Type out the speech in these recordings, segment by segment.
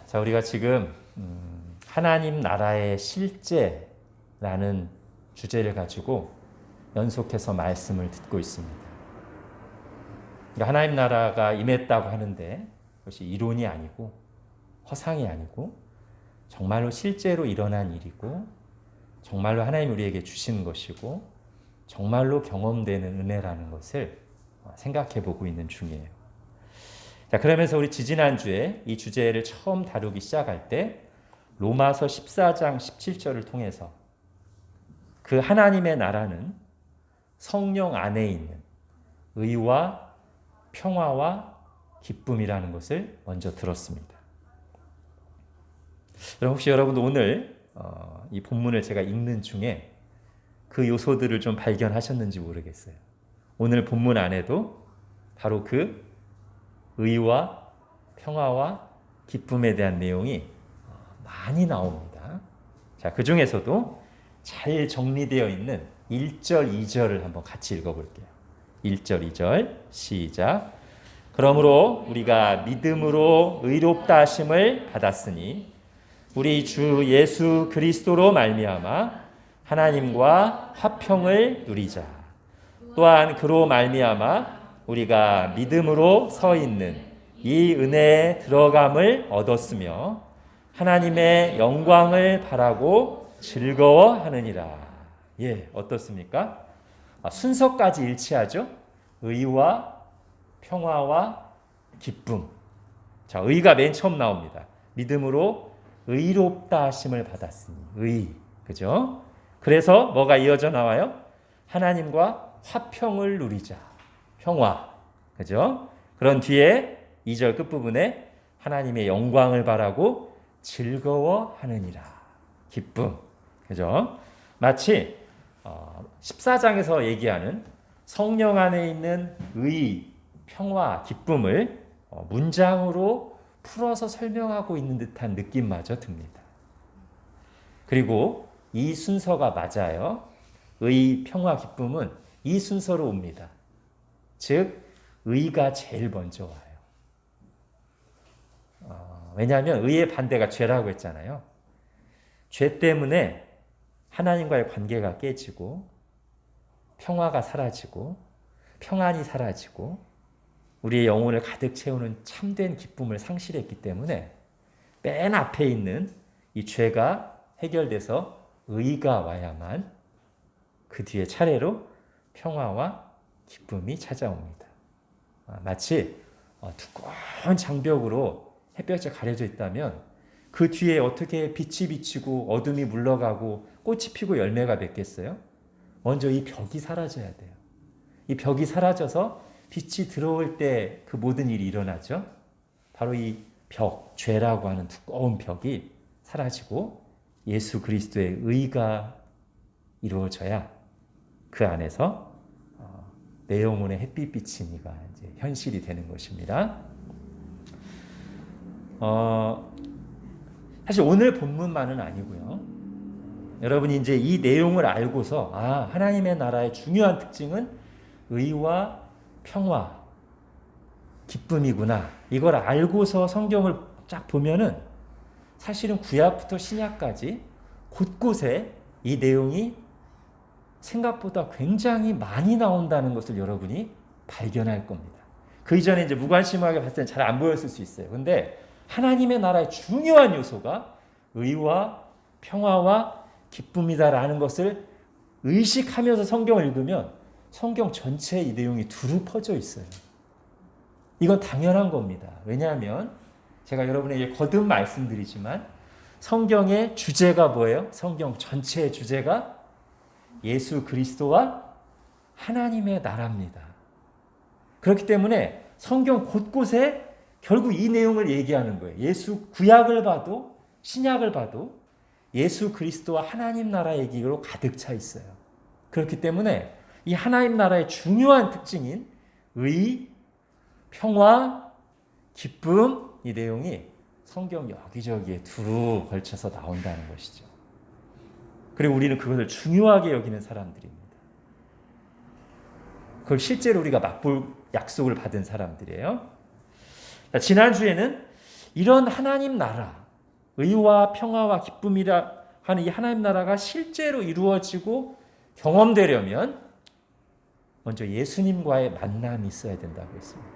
자, 우리가 지금 하나님 나라의 실제라는 주제를 가지고 연속해서 말씀을 듣고 있습니다. 그러니까 하나님 나라가 임했다고 하는데 그것이 이론이 아니고 허상이 아니고 정말로 실제로 일어난 일이고 정말로 하나님이 우리에게 주신 것이고 정말로 경험되는 은혜라는 것을 생각해 보고 있는 중이에요. 자, 그러면서 우리 지지난주에 이 주제를 처음 다루기 시작할 때 로마서 14장 17절을 통해서 그 하나님의 나라는 성령 안에 있는 의와 평화와 기쁨이라는 것을 먼저 들었습니다. 혹시 여러분도 오늘 이 본문을 제가 읽는 중에 그 요소들을 좀 발견하셨는지 모르겠어요. 오늘 본문 안에도 바로 그 의와 평화와 기쁨에 대한 내용이 많이 나옵니다. 자, 그 중에서도 잘 정리되어 있는 1절, 2절을 한번 같이 읽어볼게요. 1절, 2절 시작. 그러므로 우리가 믿음으로 의롭다 하심을 받았으니 우리 주 예수 그리스도로 말미암아 하나님과 화평을 누리자. 또한 그로 말미암아 우리가 믿음으로 서 있는 이 은혜에 들어감을 얻었으며 하나님의 영광을 바라고 즐거워하느니라. 예, 어떻습니까? 순서까지 일치하죠? 의와 평화와 기쁨. 자, 의가 맨 처음 나옵니다. 믿음으로 의롭다 하심을 받았으니 의, 그죠? 그래서 뭐가 이어져 나와요? 하나님과 화평을 누리자. 평화, 그죠? 그런 뒤에 2절 끝부분에 하나님의 영광을 바라고 즐거워하느니라. 기쁨, 그죠? 마치 14장에서 얘기하는 성령 안에 있는 의, 평화, 기쁨을 문장으로 풀어서 설명하고 있는 듯한 느낌마저 듭니다. 그리고 이 순서가 맞아요. 의, 평화, 기쁨은 이 순서로 옵니다. 즉, 의가 제일 먼저 와요. 왜냐하면 의의 반대가 죄라고 했잖아요. 죄 때문에 하나님과의 관계가 깨지고 평화가 사라지고 평안이 사라지고 우리의 영혼을 가득 채우는 참된 기쁨을 상실했기 때문에 맨 앞에 있는 이 죄가 해결돼서 의가 와야만 그 뒤에 차례로 평화와 기쁨이 찾아옵니다. 마치 두꺼운 장벽으로 햇볕에 가려져 있다면 그 뒤에 어떻게 빛이 비치고 어둠이 물러가고 꽃이 피고 열매가 맺겠어요? 먼저 이 벽이 사라져야 돼요. 이 벽이 사라져서 빛이 들어올 때 그 모든 일이 일어나죠. 바로 이 벽, 죄라고 하는 두꺼운 벽이 사라지고 예수 그리스도의 의가 이루어져야 그 안에서 내 영혼의 햇빛 비치니가 이제 현실이 되는 것입니다. 사실 오늘 본문만은 아니고요. 여러분이 이제 이 내용을 알고서 하나님의 나라의 중요한 특징은 의와 평화, 기쁨이구나. 이걸 알고서 성경을 쫙 보면은 사실은 구약부터 신약까지 곳곳에 이 내용이 생각보다 굉장히 많이 나온다는 것을 여러분이 발견할 겁니다. 그 이전에 이제 무관심하게 봤을 때는 잘 안 보였을 수 있어요. 근데 하나님의 나라의 중요한 요소가 의와 평화와 기쁨이다라는 것을 의식하면서 성경을 읽으면 성경 전체에 이 내용이 두루 퍼져 있어요. 이건 당연한 겁니다. 왜냐하면 제가 여러분에게 거듭 말씀드리지만 성경의 주제가 뭐예요? 성경 전체의 주제가 예수 그리스도와 하나님의 나라입니다. 그렇기 때문에 성경 곳곳에 결국 이 내용을 얘기하는 거예요. 예수 구약을 봐도 신약을 봐도 예수 그리스도와 하나님 나라 얘기로 가득 차 있어요. 그렇기 때문에 이 하나님 나라의 중요한 특징인 의, 평화, 기쁨 이 내용이 성경 여기저기에 두루 걸쳐서 나온다는 것이죠. 그리고 우리는 그것을 중요하게 여기는 사람들입니다. 그걸 실제로 우리가 맛볼 약속을 받은 사람들이에요. 지난주에는 이런 하나님 나라, 의와 평화와 기쁨이라 하는 이 하나님 나라가 실제로 이루어지고 경험되려면 먼저 예수님과의 만남이 있어야 된다고 했습니다.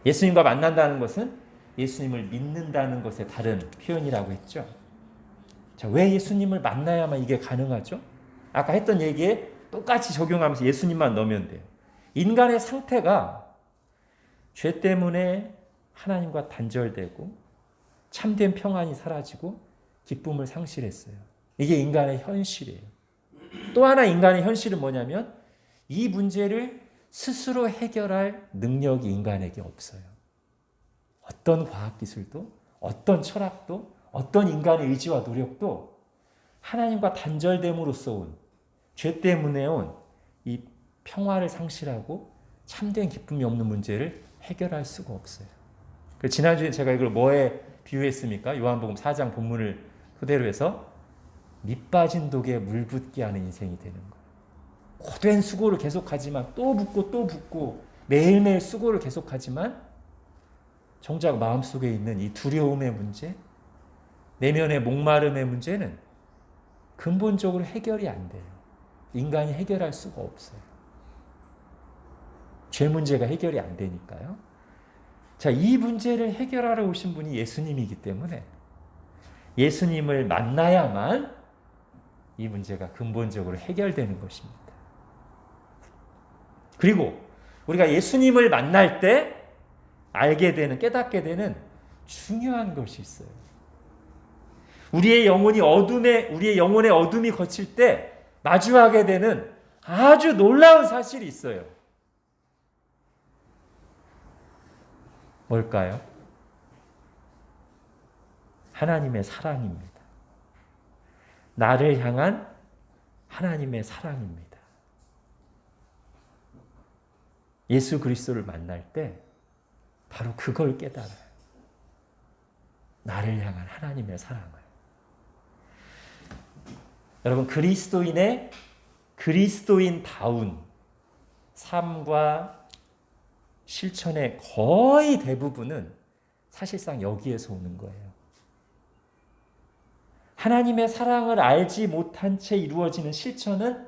예수님과 만난다는 것은 예수님을 믿는다는 것의 다른 표현이라고 했죠. 자, 왜 예수님을 만나야만 이게 가능하죠? 아까 했던 얘기에 똑같이 적용하면서 예수님만 넣으면 돼요. 인간의 상태가 죄 때문에 하나님과 단절되고 참된 평안이 사라지고 기쁨을 상실했어요. 이게 인간의 현실이에요. 또 하나 인간의 현실은 뭐냐면 이 문제를 스스로 해결할 능력이 인간에게 없어요. 어떤 과학기술도 어떤 철학도 어떤 인간의 의지와 노력도 하나님과 단절됨으로써 온 죄 때문에 온 이 평화를 상실하고 참된 기쁨이 없는 문제를 해결할 수가 없어요. 지난주에 제가 이걸 뭐에 비유했습니까? 요한복음 4장 본문을 토대로 해서 밑 빠진 독에 물 붓게 하는 인생이 되는 거예요. 고된 수고를 계속하지만 또 붓고 또 붓고 매일매일 수고를 계속하지만 정작 마음속에 있는 이 두려움의 문제, 내면의 목마름의 문제는 근본적으로 해결이 안 돼요. 인간이 해결할 수가 없어요. 죄 문제가 해결이 안 되니까요. 자, 이 문제를 해결하러 오신 분이 예수님이기 때문에 예수님을 만나야만 이 문제가 근본적으로 해결되는 것입니다. 그리고 우리가 예수님을 만날 때 알게 되는, 깨닫게 되는 중요한 것이 있어요. 우리의 영혼의 어둠이 거칠 때 마주하게 되는 아주 놀라운 사실이 있어요. 뭘까요? 하나님의 사랑입니다. 나를 향한 하나님의 사랑입니다. 예수 그리스도를 만날 때 바로 그걸 깨달아요. 나를 향한 하나님의 사랑을. 여러분, 그리스도인다운 삶과 실천의 거의 대부분은 사실상 여기에서 오는 거예요. 하나님의 사랑을 알지 못한 채 이루어지는 실천은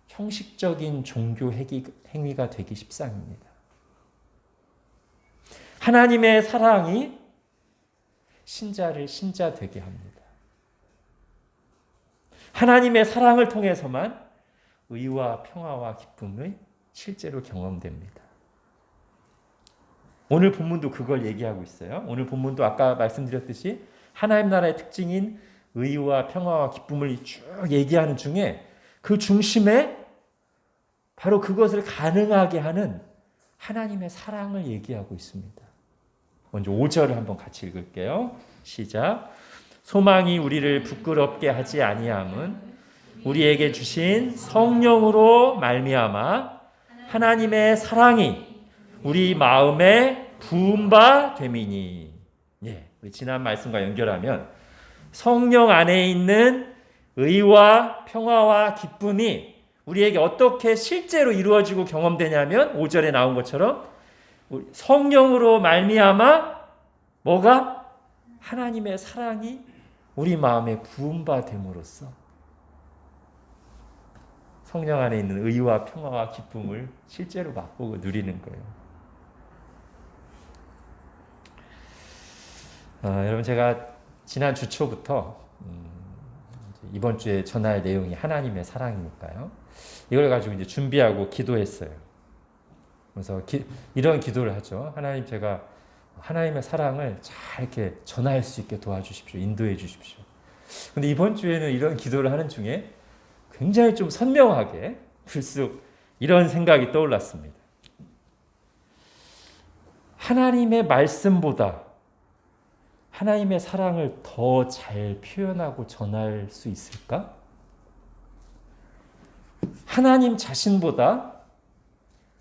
형식적인 종교 행위가 되기 십상입니다. 하나님의 사랑이 신자를 신자 되게 합니다. 하나님의 사랑을 통해서만 의와 평화와 기쁨이 실제로 경험됩니다. 오늘 본문도 그걸 얘기하고 있어요. 오늘 본문도 아까 말씀드렸듯이 하나님 나라의 특징인 의와 평화와 기쁨을 쭉 얘기하는 중에 그 중심에 바로 그것을 가능하게 하는 하나님의 사랑을 얘기하고 있습니다. 먼저 5절을 한번 같이 읽을게요. 시작. 소망이 우리를 부끄럽게 하지 아니함은 우리에게 주신 성령으로 말미암아 하나님의 사랑이 우리 마음에 부은 바 됨이니. 예, 우리 지난 말씀과 연결하면 성령 안에 있는 의와 평화와 기쁨이 우리에게 어떻게 실제로 이루어지고 경험되냐면 5절에 나온 것처럼 성령으로 말미암아 뭐가? 하나님의 사랑이 우리 마음에 부은 바 됨으로써 성령 안에 있는 의와 평화와 기쁨을 실제로 맛보고 누리는 거예요. 여러분, 제가 지난 주 초부터 이번 주에 전할 내용이 하나님의 사랑이니까요. 이걸 가지고 이제 준비하고 기도했어요. 그래서 이런 기도를 하죠. 하나님, 제가 하나님의 사랑을 잘 이렇게 전할 수 있게 도와주십시오. 인도해 주십시오. 근데 이번 주에는 이런 기도를 하는 중에 굉장히 좀 선명하게 불쑥 이런 생각이 떠올랐습니다. 하나님의 말씀보다 하나님의 사랑을 더 잘 표현하고 전할 수 있을까? 하나님 자신보다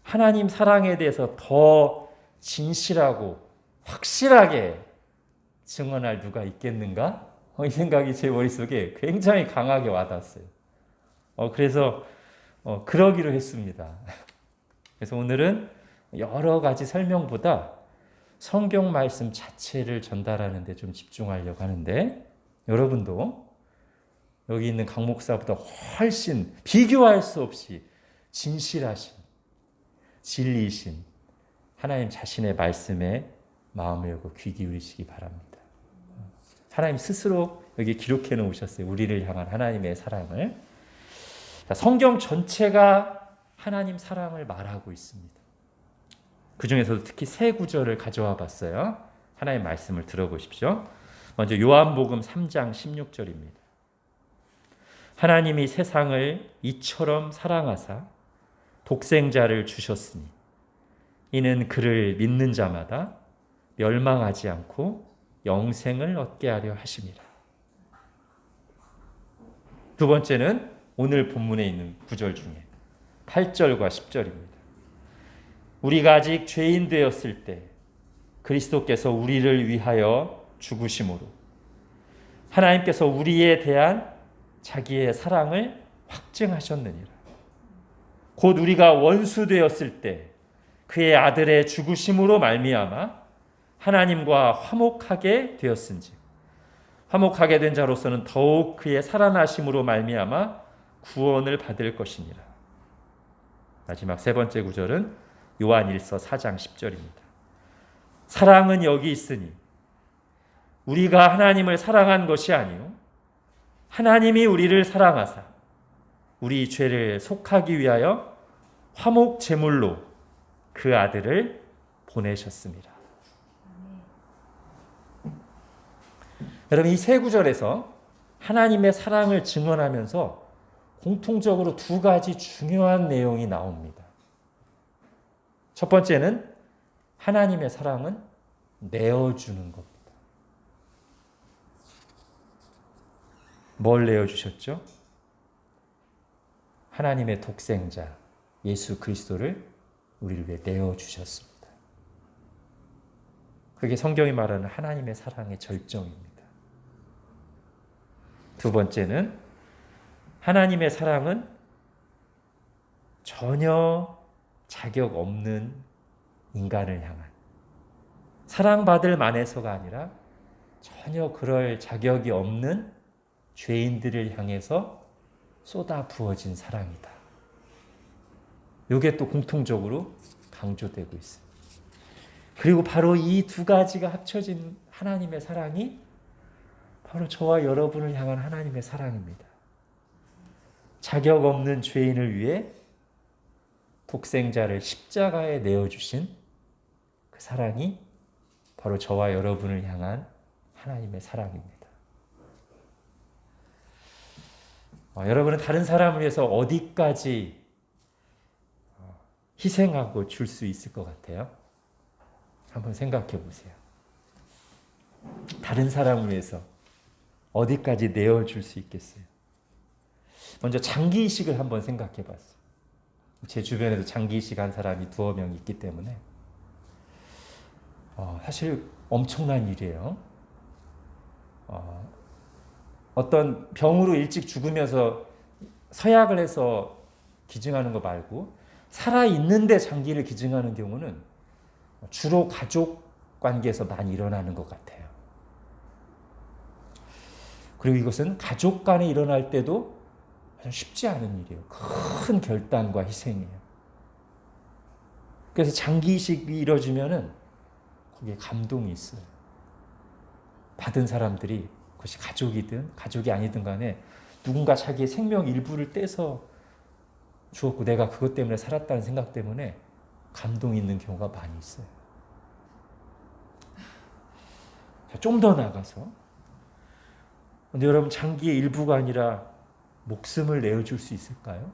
하나님 사랑에 대해서 더 진실하고 확실하게 증언할 누가 있겠는가? 이 생각이 제 머릿속에 굉장히 강하게 와닿았어요. 그래서 그러기로 했습니다. 그래서 오늘은 여러 가지 설명보다 성경 말씀 자체를 전달하는 데 좀 집중하려고 하는데, 여러분도 여기 있는 강 목사보다 훨씬 비교할 수 없이 진실하신, 진리이신 하나님 자신의 말씀에 마음을 열고 귀 기울이시기 바랍니다. 하나님 스스로 여기 기록해 놓으셨어요. 우리를 향한 하나님의 사랑을. 성경 전체가 하나님 사랑을 말하고 있습니다. 그 중에서도 특히 세 구절을 가져와 봤어요. 하나님 말씀을 들어보십시오. 먼저 요한복음 3장 16절입니다. 하나님이 세상을 이처럼 사랑하사 독생자를 주셨으니 이는 그를 믿는 자마다 멸망하지 않고 영생을 얻게 하려 하심이라. 두 번째는 오늘 본문에 있는 구절 중에 8절과 10절입니다. 우리가 아직 죄인 되었을 때 그리스도께서 우리를 위하여 죽으심으로 하나님께서 우리에 대한 자기의 사랑을 확증하셨느니라. 곧 우리가 원수 되었을 때 그의 아들의 죽으심으로 말미암아 하나님과 화목하게 되었은지 화목하게 된 자로서는 더욱 그의 살아나심으로 말미암아 구원을 받을 것이니라. 마지막 세 번째 구절은 요한일서 4장 10절입니다. 사랑은 여기 있으니 우리가 하나님을 사랑한 것이 아니요 하나님이 우리를 사랑하사 우리 죄를 속하기 위하여 화목 제물로 그 아들을 보내셨습니다. 여러분, 이 세 구절에서 하나님의 사랑을 증언하면서 공통적으로 두 가지 중요한 내용이 나옵니다. 첫 번째는 하나님의 사랑은 내어주는 겁니다. 뭘 내어주셨죠? 하나님의 독생자 예수 그리스도를 우리를 위해 내어주셨습니다. 그게 성경이 말하는 하나님의 사랑의 절정입니다. 두 번째는 하나님의 사랑은 전혀 자격 없는 인간을 향한, 사랑받을 만해서가 아니라 전혀 그럴 자격이 없는 죄인들을 향해서 쏟아 부어진 사랑이다. 이게 또 공통적으로 강조되고 있습니다. 그리고 바로 이 두 가지가 합쳐진 하나님의 사랑이 바로 저와 여러분을 향한 하나님의 사랑입니다. 자격 없는 죄인을 위해 독생자를 십자가에 내어주신 그 사랑이 바로 저와 여러분을 향한 하나님의 사랑입니다. 여러분은 다른 사람을 위해서 어디까지 희생하고 줄 수 있을 것 같아요? 한번 생각해 보세요. 다른 사람을 위해서 어디까지 내어줄 수 있겠어요? 먼저 장기 이식을 한번 생각해 봤어요. 제 주변에도 장기 이식한 사람이 두어 명 있기 때문에 사실 엄청난 일이에요. 어떤 병으로 일찍 죽으면서 서약을 해서 기증하는 거 말고 살아있는데 장기를 기증하는 경우는 주로 가족 관계에서 많이 일어나는 것 같아요. 그리고 이것은 가족 간에 일어날 때도 쉽지 않은 일이에요. 큰 결단과 희생이에요. 그래서 장기 이식이 이루어지면은 거기에 감동이 있어요. 받은 사람들이 그것이 가족이든 가족이 아니든 간에 누군가 자기의 생명 일부를 떼서 주었고 내가 그것 때문에 살았다는 생각 때문에 감동이 있는 경우가 많이 있어요. 좀 더 나가서 근데 여러분, 장기의 일부가 아니라 목숨을 내어줄 수 있을까요?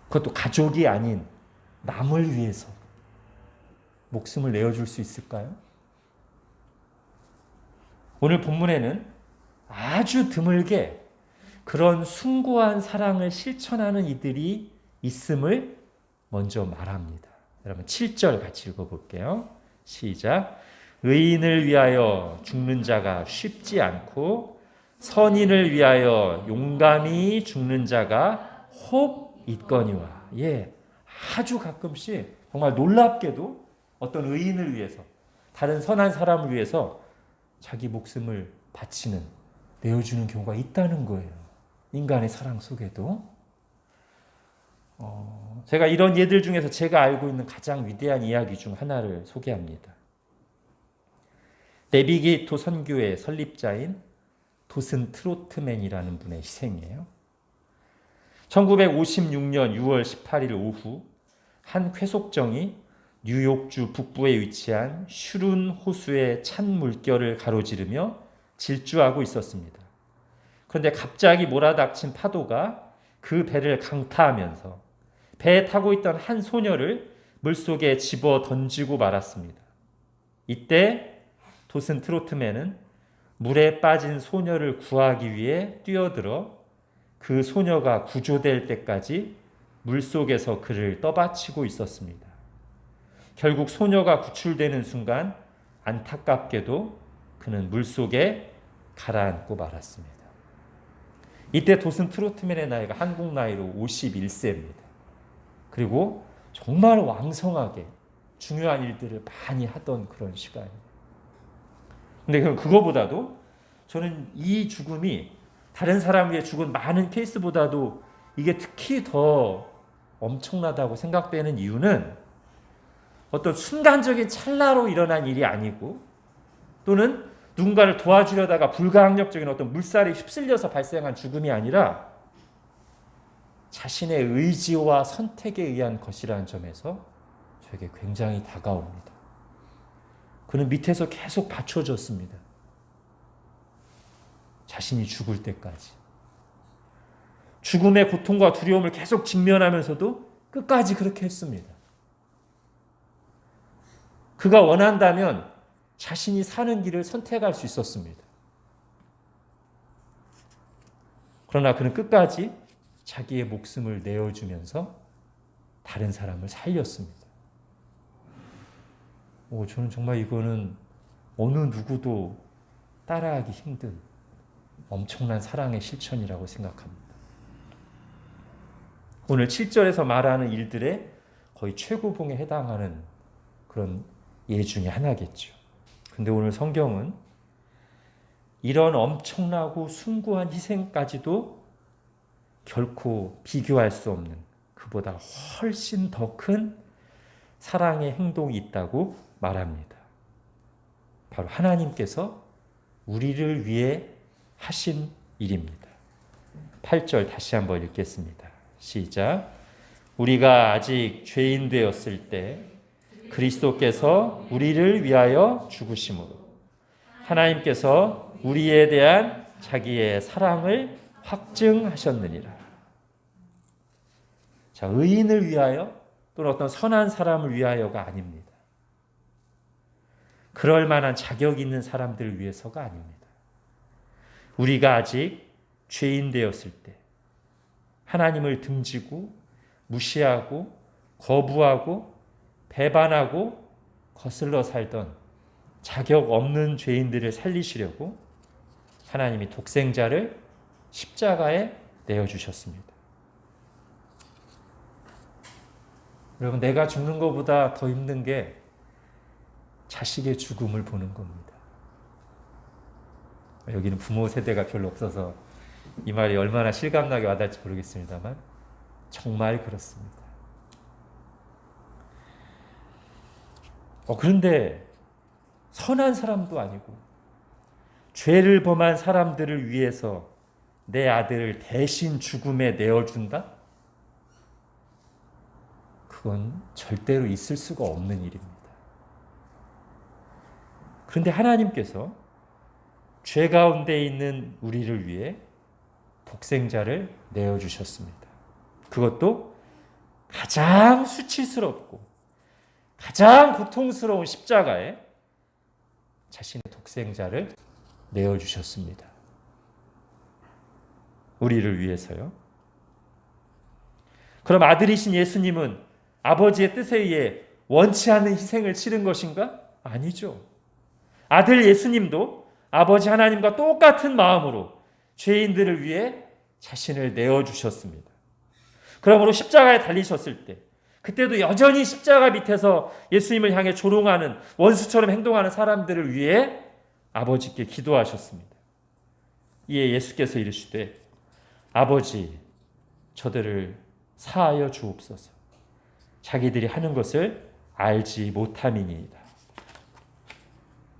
그것도 가족이 아닌 남을 위해서 목숨을 내어줄 수 있을까요? 오늘 본문에는 아주 드물게 그런 숭고한 사랑을 실천하는 이들이 있음을 먼저 말합니다. 여러분 7절 같이 읽어볼게요. 시작. 의인을 위하여 죽는 자가 쉽지 않고 선인을 위하여 용감히 죽는 자가 혹 있거니와. 아주 가끔씩 정말 놀랍게도 어떤 의인을 위해서, 다른 선한 사람을 위해서 자기 목숨을 바치는, 내어주는 경우가 있다는 거예요. 인간의 사랑 속에도. 제가 이런 예들 중에서 제가 알고 있는 가장 위대한 이야기 중 하나를 소개합니다. 내비게이터 선교의 설립자인 도슨 트로트맨이라는 분의 희생이에요. 1956년 6월 18일 오후 한 회속정이 뉴욕주 북부에 위치한 슈룬 호수의 찬 물결을 가로지르며 질주하고 있었습니다. 그런데 갑자기 몰아닥친 파도가 그 배를 강타하면서 배에 타고 있던 한 소녀를 물속에 집어 던지고 말았습니다. 이때 도슨 트로트맨은 물에 빠진 소녀를 구하기 위해 뛰어들어 그 소녀가 구조될 때까지 물속에서 그를 떠받치고 있었습니다. 결국 소녀가 구출되는 순간 안타깝게도 그는 물속에 가라앉고 말았습니다. 이때 도슨 트로트맨의 나이가 한국 나이로 51세입니다. 그리고 정말 왕성하게 중요한 일들을 많이 하던 그런 시간이에요. 근데 그거보다도 저는 이 죽음이 다른 사람 위해 죽은 많은 케이스보다도 이게 특히 더 엄청나다고 생각되는 이유는 어떤 순간적인 찰나로 일어난 일이 아니고 또는 누군가를 도와주려다가 불가항력적인 어떤 물살에 휩쓸려서 발생한 죽음이 아니라 자신의 의지와 선택에 의한 것이라는 점에서 저에게 굉장히 다가옵니다. 그는 밑에서 계속 받쳐줬습니다. 자신이 죽을 때까지. 죽음의 고통과 두려움을 계속 직면하면서도 끝까지 그렇게 했습니다. 그가 원한다면 자신이 사는 길을 선택할 수 있었습니다. 그러나 그는 끝까지 자기의 목숨을 내어주면서 다른 사람을 살렸습니다. 저는 정말 이거는 어느 누구도 따라하기 힘든 엄청난 사랑의 실천이라고 생각합니다. 오늘 7절에서 말하는 일들의 거의 최고봉에 해당하는 그런 예 중에 하나겠죠. 근데 오늘 성경은 이런 엄청나고 숭고한 희생까지도 결코 비교할 수 없는 그보다 훨씬 더 큰 사랑의 행동이 있다고 말합니다. 바로 하나님께서 우리를 위해 하신 일입니다. 8절 다시 한번 읽겠습니다. 시작. 우리가 아직 죄인 되었을 때 그리스도께서 우리를 위하여 죽으심으로 하나님께서 우리에 대한 자기의 사랑을 확증하셨느니라. 자, 의인을 위하여 또는 어떤 선한 사람을 위하여가 아닙니다. 그럴 만한 자격 있는 사람들을 위해서가 아닙니다. 우리가 아직 죄인 되었을 때 하나님을 등지고 무시하고 거부하고 배반하고 거슬러 살던 자격 없는 죄인들을 살리시려고 하나님이 독생자를 십자가에 내어주셨습니다. 여러분, 내가 죽는 것보다 더 힘든 게 자식의 죽음을 보는 겁니다. 여기는 부모 세대가 별로 없어서 이 말이 얼마나 실감나게 와닿을지 모르겠습니다만 정말 그렇습니다. 그런데 선한 사람도 아니고 죄를 범한 사람들을 위해서 내 아들을 대신 죽음에 내어준다? 그건 절대로 있을 수가 없는 일입니다. 그런데 하나님께서 죄 가운데 있는 우리를 위해 독생자를 내어주셨습니다. 그것도 가장 수치스럽고 가장 고통스러운 십자가에 자신의 독생자를 내어주셨습니다. 우리를 위해서요. 그럼 아들이신 예수님은 아버지의 뜻에 의해 원치 않는 희생을 치른 것인가? 아니죠. 아들 예수님도 아버지 하나님과 똑같은 마음으로 죄인들을 위해 자신을 내어주셨습니다. 그러므로 십자가에 달리셨을 때 그때도 여전히 십자가 밑에서 예수님을 향해 조롱하는 원수처럼 행동하는 사람들을 위해 아버지께 기도하셨습니다. 이에 예수께서 이르시되 아버지 저들을 사하여 주옵소서. 자기들이 하는 것을 알지 못함이니이다.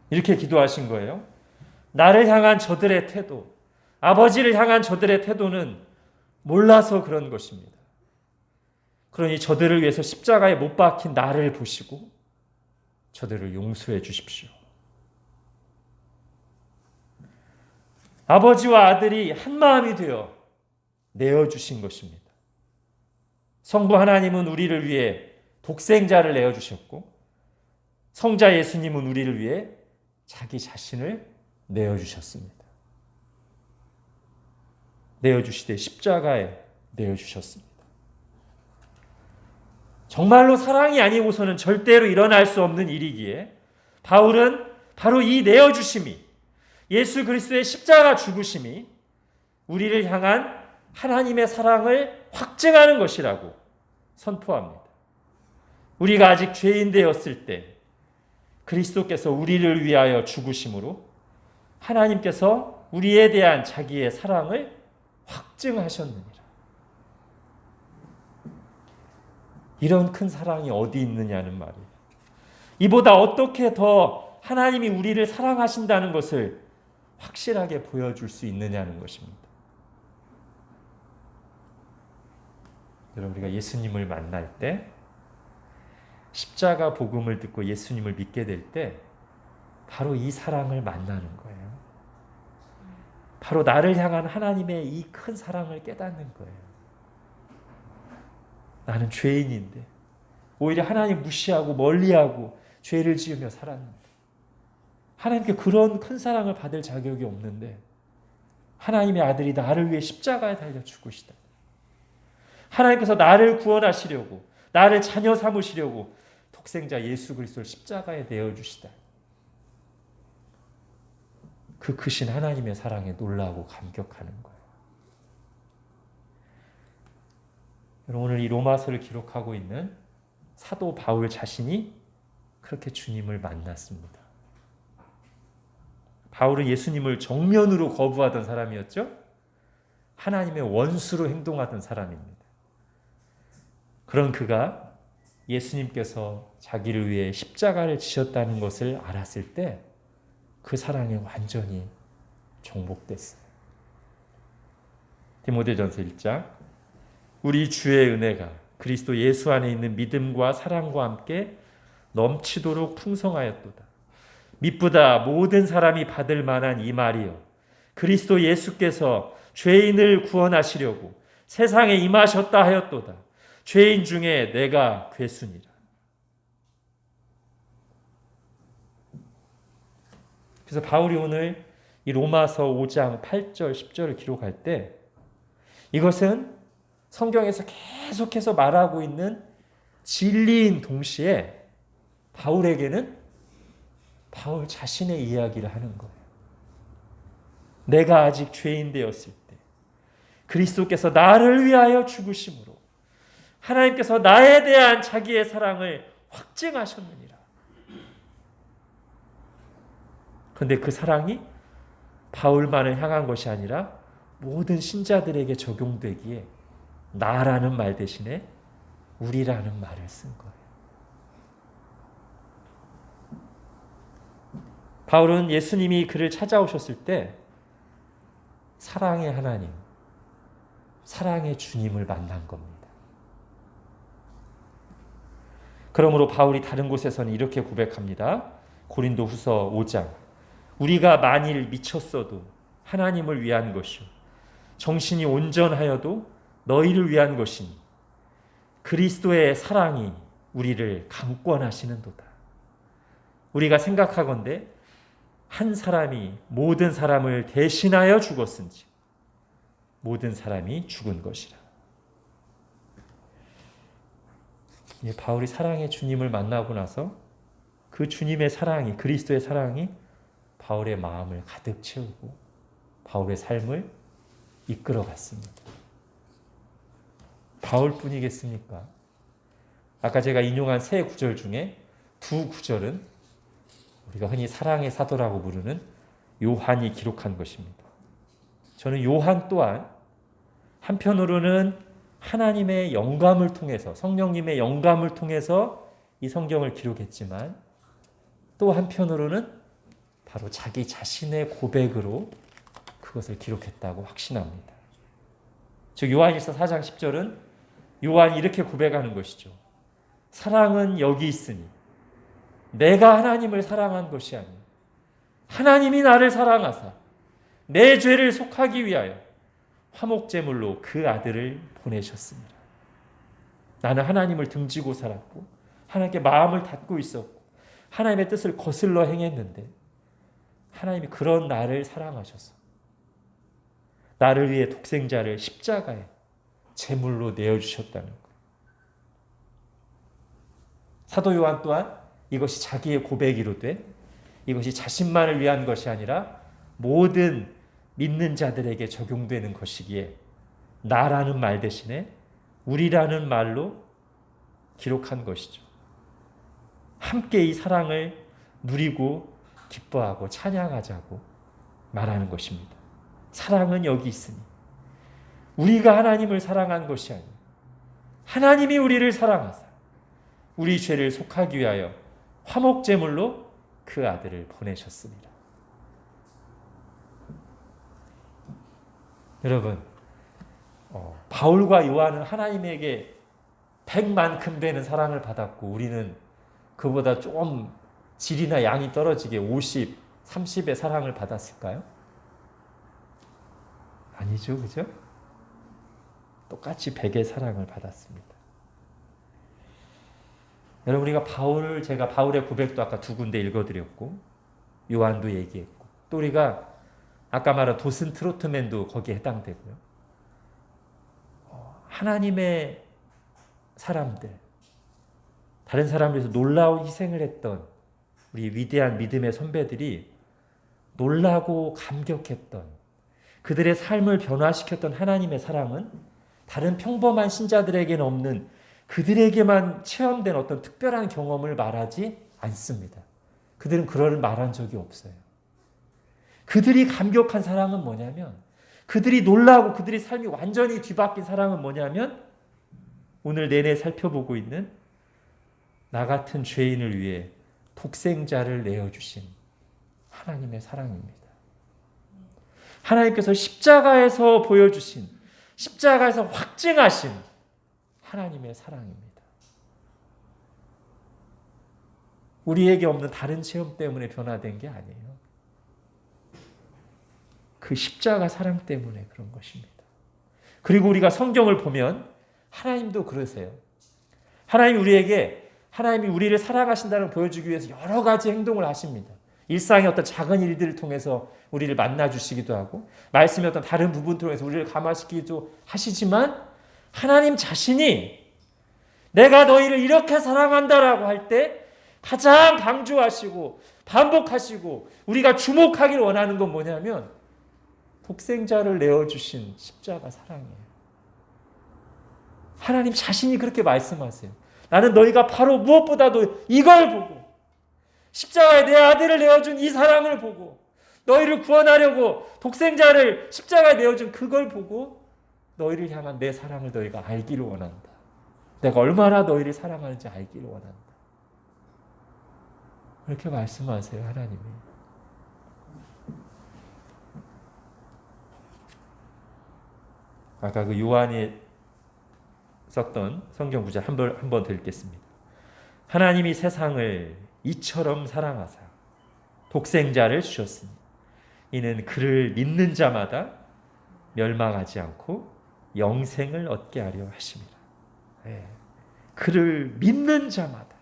이렇게 기도하신 거예요. 나를 향한 저들의 태도, 아버지를 향한 저들의 태도는 몰라서 그런 것입니다. 그러니 저들을 위해서 십자가에 못 박힌 나를 보시고 저들을 용서해 주십시오. 아버지와 아들이 한 마음이 되어 내어주신 것입니다. 성부 하나님은 우리를 위해 독생자를 내어주셨고 성자 예수님은 우리를 위해 자기 자신을 내어주셨습니다. 내어주시되 십자가에 내어주셨습니다. 정말로 사랑이 아니고서는 절대로 일어날 수 없는 일이기에 바울은 바로 이 내어주심이, 예수 그리스도의 십자가 죽으심이 우리를 향한 하나님의 사랑을 확증하는 것이라고 선포합니다. 우리가 아직 죄인 되었을 때 그리스도께서 우리를 위하여 죽으심으로 하나님께서 우리에 대한 자기의 사랑을 확증하셨느니라. 이런 큰 사랑이 어디 있느냐는 말이에요. 이보다 어떻게 더 하나님이 우리를 사랑하신다는 것을 확실하게 보여줄 수 있느냐는 것입니다. 여러분, 우리가 예수님을 만날 때, 십자가 복음을 듣고 예수님을 믿게 될 때 바로 이 사랑을 만나는 거예요. 바로 나를 향한 하나님의 이 큰 사랑을 깨닫는 거예요. 나는 죄인인데 오히려 하나님 무시하고 멀리하고 죄를 지으며 살았는데 하나님께 그런 큰 사랑을 받을 자격이 없는데 하나님의 아들이 나를 위해 십자가에 달려 죽으시다. 하나님께서 나를 구원하시려고, 나를 자녀 삼으시려고 독생자 예수 그리스도를 십자가에 내어주시다. 그 크신 하나님의 사랑에 놀라고 감격하는 거예요. 여러분, 오늘 이 로마서를 기록하고 있는 사도 바울 자신이 그렇게 주님을 만났습니다. 바울은 예수님을 정면으로 거부하던 사람이었죠. 하나님의 원수로 행동하던 사람입니다. 그런 그가 예수님께서 자기를 위해 십자가를 지셨다는 것을 알았을 때 그 사랑에 완전히 정복됐어요. 디모데전서 1장 우리 주의 은혜가 그리스도 예수 안에 있는 믿음과 사랑과 함께 넘치도록 풍성하였도다. mit보다 모든 사람이 받을 만한 이 말이요 그리스도 예수께서 죄인을 구원하시려고 세상에 임하셨다 하였도다. 죄인 중에 내가 괴순이라. 그래서 바울이 오늘 이 로마서 5장 8절 10절을 기록할 때 이것은 성경에서 계속해서 말하고 있는 진리인 동시에 바울에게는 바울 자신의 이야기를 하는 거예요. 내가 아직 죄인 되었을 때 그리스도께서 나를 위하여 죽으심으로 하나님께서 나에 대한 자기의 사랑을 확증하셨느니라. 그런데 그 사랑이 바울만을 향한 것이 아니라 모든 신자들에게 적용되기에 나라는 말 대신에 우리라는 말을 쓴 거예요. 바울은 예수님이 그를 찾아오셨을 때 사랑의 하나님, 사랑의 주님을 만난 겁니다. 그러므로 바울이 다른 곳에서는 이렇게 고백합니다. 고린도후서 5장 우리가 만일 미쳤어도 하나님을 위한 것이요 정신이 온전하여도 너희를 위한 것이니 그리스도의 사랑이 우리를 강권하시는도다. 우리가 생각하건대 한 사람이 모든 사람을 대신하여 죽었은지 모든 사람이 죽은 것이라. 바울이 사랑의 주님을 만나고 나서 그 주님의 사랑이, 그리스도의 사랑이 바울의 마음을 가득 채우고 바울의 삶을 이끌어 갔습니다. 바울뿐이겠습니까? 아까 제가 인용한 세 구절 중에 두 구절은 우리가 흔히 사랑의 사도라고 부르는 요한이 기록한 것입니다. 저는 요한 또한 한편으로는 하나님의 영감을 통해서, 성령님의 영감을 통해서 이 성경을 기록했지만 또 한편으로는 바로 자기 자신의 고백으로 그것을 기록했다고 확신합니다. 즉 요한일서 4장 10절은 요한이 이렇게 고백하는 것이죠. 사랑은 여기 있으니 내가 하나님을 사랑한 것이 아니요 하나님이 나를 사랑하사 내 죄를 속하기 위하여 화목제물로 그 아들을 보내셨습니다. 나는 하나님을 등지고 살았고 하나님께 마음을 닫고 있었고 하나님의 뜻을 거슬러 행했는데 하나님이 그런 나를 사랑하셔서 나를 위해 독생자를 십자가에 제물로 내어주셨다는 것. 사도 요한 또한 이것이 자기의 고백이로되 이것이 자신만을 위한 것이 아니라 모든 믿는 자들에게 적용되는 것이기에 나라는 말 대신에 우리라는 말로 기록한 것이죠. 함께 이 사랑을 누리고 기뻐하고 찬양하자고 말하는 것입니다. 사랑은 여기 있으니 우리가 하나님을 사랑한 것이 아니라 하나님이 우리를 사랑하사 우리 죄를 속하기 위하여 화목제물로 그 아들을 보내셨습니다. 여러분, 바울과 요한은 하나님에게 100만큼 되는 사랑을 받았고 우리는 그보다 좀 질이나 양이 떨어지게 50, 30의 사랑을 받았을까요? 아니죠, 그죠? 똑같이 100의 사랑을 받았습니다. 여러분, 우리가 제가 바울의 고백도 아까 두 군데 읽어드렸고 요한도 얘기했고 또 우리가 아까 말한 도슨 트로트맨도 거기에 해당되고요. 하나님의 사람들, 다른 사람들에서 놀라운 희생을 했던 우리 위대한 믿음의 선배들이 놀라고 감격했던 그들의 삶을 변화시켰던 하나님의 사랑은 다른 평범한 신자들에게는 없는 그들에게만 체험된 어떤 특별한 경험을 말하지 않습니다. 그들은 그걸 말한 적이 없어요. 그들이 감격한 사랑은 뭐냐면, 그들이 놀라고 그들의 삶이 완전히 뒤바뀐 사랑은 뭐냐면 오늘 내내 살펴보고 있는 나 같은 죄인을 위해 독생자를 내어주신 하나님의 사랑입니다. 하나님께서 십자가에서 보여주신, 십자가에서 확증하신 하나님의 사랑입니다. 우리에게 없는 다른 체험 때문에 변화된 게 아니에요. 그 십자가 사랑 때문에 그런 것입니다. 그리고 우리가 성경을 보면 하나님도 그러세요. 하나님이 우리를 사랑하신다는 걸 보여주기 위해서 여러 가지 행동을 하십니다. 일상의 어떤 작은 일들을 통해서 우리를 만나주시기도 하고 말씀의 어떤 다른 부분 통해서 우리를 감화시키기도 하시지만 하나님 자신이 내가 너희를 이렇게 사랑한다라고 할 때 가장 강조하시고 반복하시고 우리가 주목하기를 원하는 건 뭐냐면 독생자를 내어주신 십자가 사랑이에요. 하나님 자신이 그렇게 말씀하세요. 나는 너희가 바로 무엇보다도 이걸 보고 십자가에 내 아들을 내어준 이 사랑을 보고 너희를 구원하려고 독생자를 십자가에 내어준 그걸 보고 너희를 향한 내 사랑을 너희가 알기를 원한다. 내가 얼마나 너희를 사랑하는지 알기를 원한다. 그렇게 말씀하세요, 하나님이. 아까 그 요한이 썼던 성경 구절 한 번 더 읽겠습니다. 하나님이 세상을 이처럼 사랑하사 독생자를 주셨으니 이는 그를 믿는 자마다 멸망하지 않고 영생을 얻게 하려 하심이라. 그를 믿는 자마다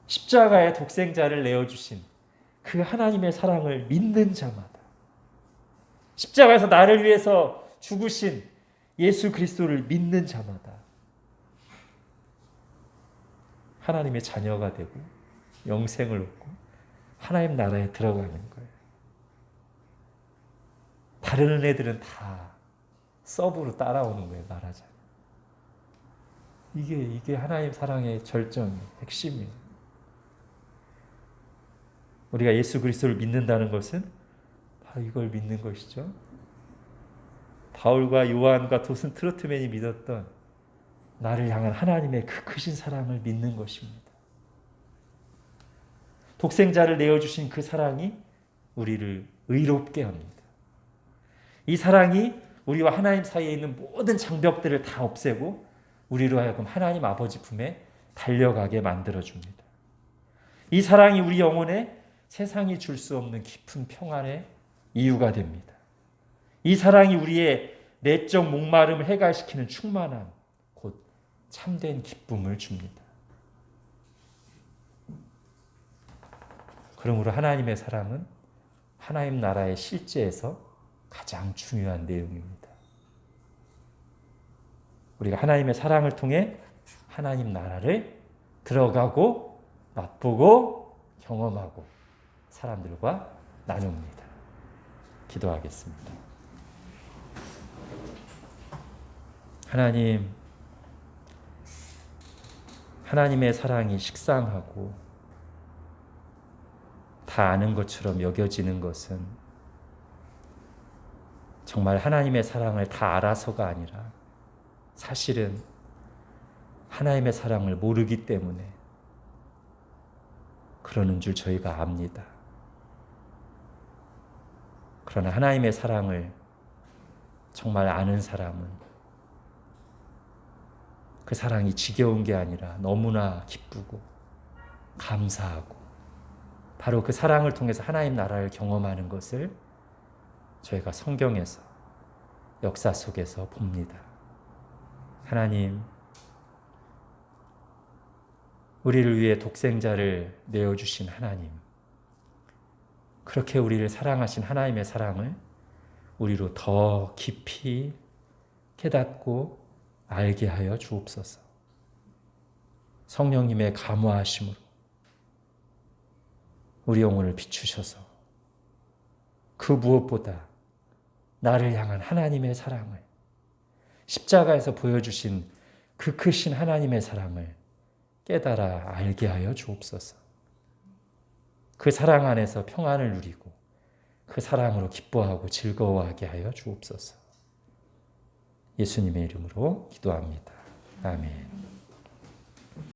십자가에 독생자를 내어주신 그 하나님의 사랑을 믿는 자마다 십자가에서 나를 위해서 죽으신 예수 그리스도를 믿는 자마다 하나님의 자녀가 되고 영생을 얻고 하나님 나라에 들어가는 거예요. 다른 애들은 다 서브로 따라오는 거예요, 말하자면. 이게 하나님 사랑의 절정이에요. 핵심이에요. 우리가 예수 그리스도를 믿는다는 것은 바로 이걸 믿는 것이죠. 바울과 요한과 도슨 트로트맨이 믿었던 나를 향한 하나님의 그 크신 사랑을 믿는 것입니다. 독생자를 내어주신 그 사랑이 우리를 의롭게 합니다. 이 사랑이 우리와 하나님 사이에 있는 모든 장벽들을 다 없애고 우리로 하여금 하나님 아버지 품에 달려가게 만들어줍니다. 이 사랑이 우리 영혼에 세상이 줄 수 없는 깊은 평안의 이유가 됩니다. 이 사랑이 우리의 내적 목마름을 해결시키는 충만함, 곧 참된 기쁨을 줍니다. 그러므로 하나님의 사랑은 하나님 나라의 실제에서 가장 중요한 내용입니다. 우리가 하나님의 사랑을 통해 하나님 나라를 들어가고 맛보고 경험하고 사람들과 나눕니다. 기도하겠습니다. 하나님, 하나님의 사랑이 식상하고 다 아는 것처럼 여겨지는 것은 정말 하나님의 사랑을 다 알아서가 아니라 사실은 하나님의 사랑을 모르기 때문에 그러는 줄 저희가 압니다. 그러나 하나님의 사랑을 정말 아는 사람은 그 사랑이 지겨운 게 아니라 너무나 기쁘고 감사하고 바로 그 사랑을 통해서 하나님 나라를 경험하는 것을 저희가 성경에서 역사 속에서 봅니다. 하나님, 우리를 위해 독생자를 내어주신 하나님, 그렇게 우리를 사랑하신 하나님의 사랑을 우리로 더 깊이 깨닫고 알게 하여 주옵소서. 성령님의 감화하심으로 우리 영혼을 비추셔서 그 무엇보다 나를 향한 하나님의 사랑을, 십자가에서 보여주신 그 크신 하나님의 사랑을 깨달아 알게 하여 주옵소서. 그 사랑 안에서 평안을 누리고 그 사랑으로 기뻐하고 즐거워하게 하여 주옵소서. 예수님의 이름으로 기도합니다. 아멘.